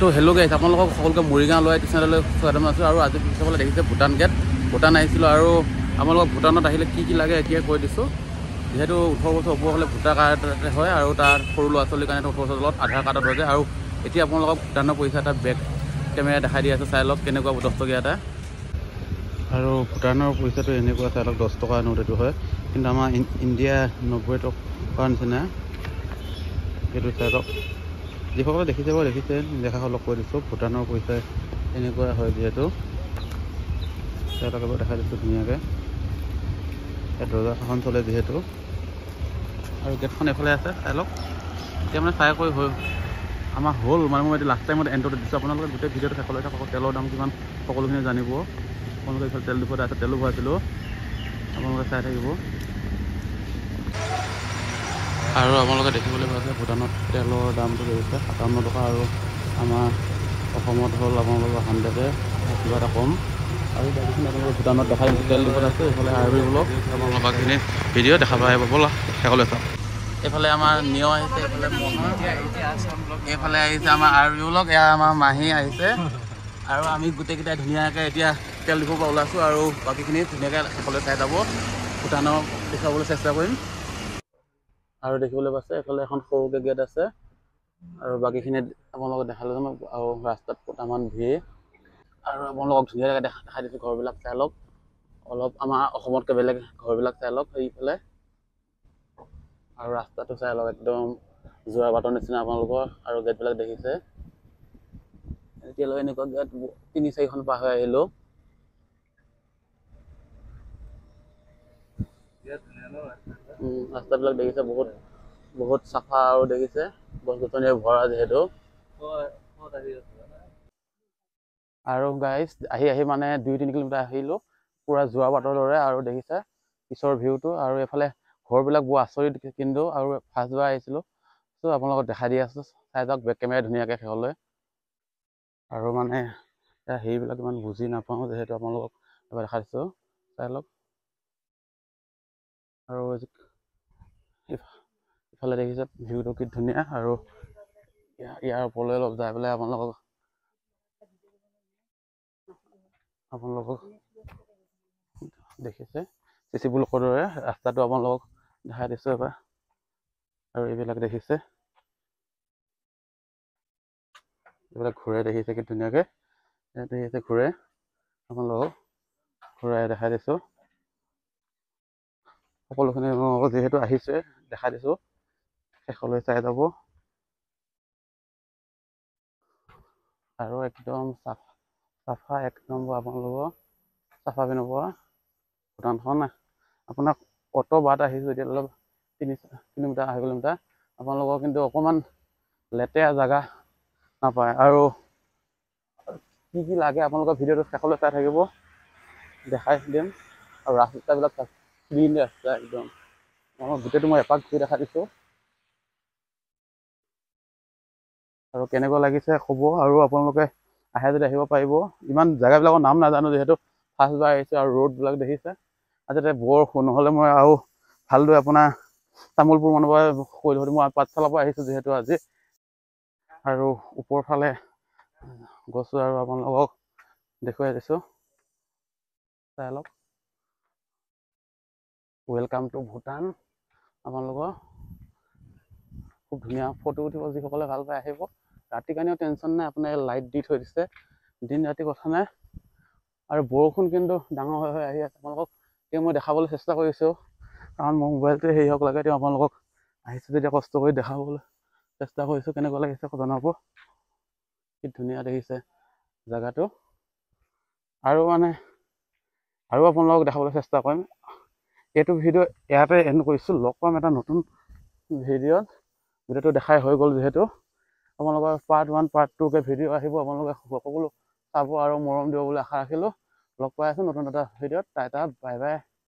তো হেল্ল' গাইছ, আপোনালোকক সকলোকে মৰিগাঁও লৈ চেনেললৈ স্বাগতম আছোঁ। আৰু আজি পিছফালে দেখিছে ভূটান গেট। ভূটান আহিছিলোঁ আৰু আপোনালোকক ভূটানত আহিলে কি লাগে এতিয়া কৈ দিছোঁ। যিহেতু 18 বছৰ ওপৰ হ'লে ভোটাৰ কাৰ্ড হয় আৰু তাৰ সৰু ল'ৰা ছোৱালীৰ কাৰণে 18 বছৰ তলত আধাৰ কাৰ্ডত হৈ যায়। আৰু এতিয়া আপোনালোকক ভূটানৰ পইচা এটা বেক কেমেৰা দেখাই দি আছে, চাই লওক কেনেকুৱা 10 টকীয়া এটা। আৰু ভূটানৰ পইচাটো এনেকুৱা চাই লওক, 10 টকা নোট এইটো হয়, কিন্তু আমাৰ ইণ্ডিয়া 90 টকাৰ নিচিনা সেইটো চাই লওক। যিসকলে দেখিছে দেখাসকলক কৈ দিছোঁ ভূটানৰ পইচা এনেকুৱা হয়। যিহেতু তেওঁলোকে দেখাই দিছোঁ ধুনীয়াকৈ, ইয়াত দৰ্জাখন চলে যিহেতু। আৰু গেটখন এইফালে আছে, চাই লওক। এতিয়া মানে চাই কৰি হৈ আমাৰ হ'ল মানে মই এতিয়া লাষ্ট টাইমত এণ্ট্ৰত দিছোঁ। আপোনালোকে গোটেই ভিডিঅ'টো শেষলৈ থাকক, তেলৰ দাম কিমান সকলোখিনি জানিব। আপোনালোকে এইফালে তেল ডিপোত আছে, তেলো ভৰাইছিলোঁ, আপোনালোকে চাই থাকিব। আৰু আপোনালোকে দেখিবলৈ পাইছে ভূটানত তেলৰ দামটো দেখিছে 57 টকা, আৰু আমাৰ অসমত হ'ল আপোনালোকৰ 100 কিবা এটা কম। আৰু বাকীখিনি আপোনালোকে ভূটানত দেখাই তেল ডিপোত আছে। এইফালে আৰবি ব্লক, আপোনালোকৰ বাকীখিনি ভিডিঅ' দেখা পাই আহিব। ব'লা শেষলৈ চাওক। এইফালে আমাৰ নিয় আহিছে, এইফালে আহিছে আমাৰ আৰবি ব্লক, এয়া আমাৰ মাহী আহিছে। আৰু আমি গোটেইকেইটাই ধুনীয়াকৈ এতিয়া তেল ডিপোৰ পৰা ওলাইছোঁ আৰু বাকীখিনি ধুনীয়াকৈ শেষলৈ চাই যাব। ভূটানৰ দেখুৱাবলৈ চেষ্টা কৰিম। আৰু দেখিবলৈ পাইছে এইফালে এখন সৰুকৈ গেট আছে, আৰু বাকীখিনি আপোনালোকক দেখালৈ যাম। আৰু ৰাস্তাত কেইটামান ভিৰ, আৰু আপোনালোকক ধুনীয়াকৈ দেখাই দিছোঁ ঘৰবিলাক চাই লওক। অলপ আমাৰ অসমতকৈ বেলেগ ঘৰবিলাক চাই লওক সেইফালে। আৰু ৰাস্তাটো চাই লওক, একদম যোৰা বাটৰ নিচিনা আপোনালোকৰ। আৰু গেটবিলাক দেখিছে, এতিয়ালৈ এনেকুৱা গেট 3-4খন পাৰ হৈ আহিলোঁ। ৰাস্তাবিলাক দেখিছে বহুত চাফা, আৰু দেখিছে গছ গছনিৰে ভৰা যিহেতু। আৰু গাইজ আহি মানে 2-3 কিলোমিটাৰ আহিলোঁ, পুৰা যোৰা বাটৰ দৰে। আৰু দেখিছে পিছৰ ভিউটো, আৰু এইফালে ঘৰবিলাক বৰ আচৰিত কিন্তু। আৰু ফাৰ্ষ্টবাৰ আহিছিলোঁ, চ' আপোনালোকক দেখাই দি আছোঁ, চাই যাওক বেক কেমেৰা ধুনীয়াকৈ শেষলৈ। আৰু মানে হেৰিবিলাক ইমান বুজি নাপাওঁ যিহেতু আপোনালোকক এবাৰ দেখাই দিছোঁ, চাই লওক। আৰু ইফালে দেখিছে ভিউটো কি ধুনীয়া। আৰু ইয়াৰ ওপৰলৈ অলপ যাই পেলাই আপোনালোকক দেখিছে চিচি ব্লকৰ দৰে ৰাস্তাটো আপোনালোকক দেখাই দিছোঁ এবাৰ। আৰু এইবিলাক দেখিছে, এইবিলাক ঘূৰাই দেখিছে কি ধুনীয়াকৈ, ইয়াত দেখিছে ঘূৰাই, আপোনালোকক ঘূৰাই দেখাই দিছোঁ। সকলোখিনি যিহেতু আহিছে দেখাই দিছোঁ, শেষলৈ চাই যাব। আৰু একদম চাফা 1 নম্বৰ আপোনালোকৰ চাফা পিনৰ পৰা ভূটানখন। আপোনাক অত বাট আহিছোঁ, এতিয়া অলপ 3 কিলোমিটাৰ 8 কিলোমিটাৰ। আপোনালোকৰ কিন্তু অকণমান লেতেৰা জেগা নাপায়। আৰু কি লাগে আপোনালোকৰ ভিডিঅ'টো শেষলৈ চাই থাকিব, দেখাই দিম। আৰু ৰাস্তাবিলাক ক্লিন ৰাস্তা একদম, গোটেইটো মই এপাক ঘূৰি দেখাই দিছোঁ। আৰু কেনেকুৱা লাগিছে ক'ব, আৰু আপোনালোকে আহে যদি আহিব পাৰিব। ইমান জেগাবিলাকৰ নাম নাজানো যিহেতু ফাৰ্ষ্টবাৰ আহিছোঁ। আৰু ৰোডবিলাক দেখিছে, আচলতে বৰষুণ নহ'লে মই আৰু ভালদৰে আপোনাৰ তামোলপুৰ মানৰ পৰা কৈ ধৰি মই পাঠশালাৰ পৰা আহিছোঁ যিহেতু আজি। আৰু ওপৰ ফালে গছো, আৰু আপোনালোকক দেখুৱাই দিছোঁ, চাই লওক। Welcome to Bhutan. আপোনালোকৰ খুব ধুনীয়া ফটো উঠিব, যিসকলে ভাল পায় আহিব। ৰাতি কাৰণেও টেনশ্যন নাই, আপোনাৰ লাইট দি থৈ দিছে, দিন ৰাতি কথা নাই। আৰু বৰষুণ কিন্তু ডাঙৰ হৈ আহি আছে। আপোনালোকক এতিয়া মই দেখাবলৈ চেষ্টা কৰিছোঁ, কাৰণ মোৰ মোবাইলটোৱে হেৰি হওক লাগে। তেওঁ আপোনালোকক আহিছোঁ যেতিয়া কষ্ট কৰি দেখাবলৈ চেষ্টা কৰিছোঁ। কেনেকুৱা লাগিছে জনাব, কি ধুনীয়া দেখিছে জেগাটো। আৰু আপোনালোকক দেখাবলৈ চেষ্টা কৰিম। এইটো ভিডিঅ' ইয়াতে এণ্ড কৰিছোঁ, লগ পাম এটা নতুন ভিডিঅ'ত। ভিডিঅ'টো দেখাই হৈ গ'ল যিহেতু, আপোনালোকৰ পাৰ্ট 1 পাৰ্ট 2কে ভিডিঅ' আহিব, আপোনালোকে সকলো চাব আৰু মৰম দিব বুলি আশা ৰাখিলোঁ। লগ পাই আছোঁ নতুন এটা ভিডিঅ'ত। Tata, bye bye.